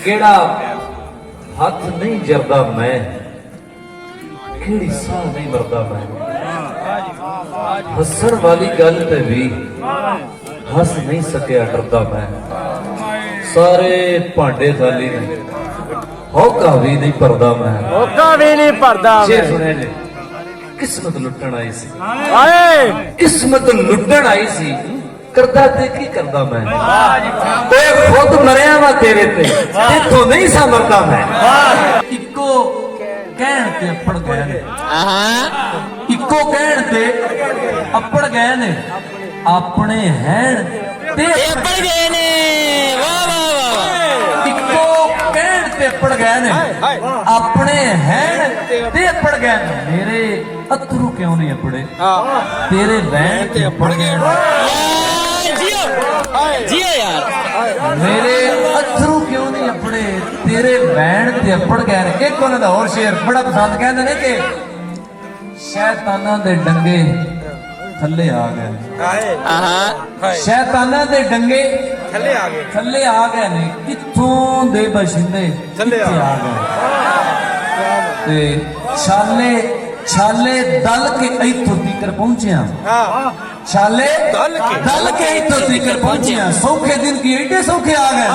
केड़ा हथ नहीं जरदा मैं, केड़ी साह नहीं मरदा मैं। हसन वाली गल ते भी हस नहीं सकिया डरदा मैं। सारे भांडे खाली ने, होका भी नहीं भरदा मैं। होका भी नहीं भरदा मैं। सुने ने किस्मत लुटन आई सी, आए किस्मत लुटन आई सी, करदा ते की करदा मैं। ओए खुद मरिया वा तेरे ते, इथों नहीं सा मरदा मैं। इको कहण ते अपड़ गए ने, इको कहण ते अपड़ गए ने, अपने हैन ते अपड़ गए ने। वाह वाह वाह। इको कहण ते अपड़ गए ने, अपने हैन ते अपड़ गए ने। मेरे अथरू क्यों नहीं अपड़े, तेरे वैन ते अपड़ गए ने। जियो यार, मेरे अथरू क्यों नहीं अपने, तेरे वैन ते अपड़ गए ने। एक उन्हां दा होर शेर बड़ा पसंद कहंदे ने कि शैतानां दे डंगे थल्ले आ गए। शैतानां दे डंगे थल्ले आ गए ने, कित्थों दे बशिंदे थल्ले आ गए। ते छाले छाले दल के इत्थों तीकर पहुंचे, छाले दल के इत्थों तीकर पहुंचे। सौखे दिन की एडे सौखे आ गए।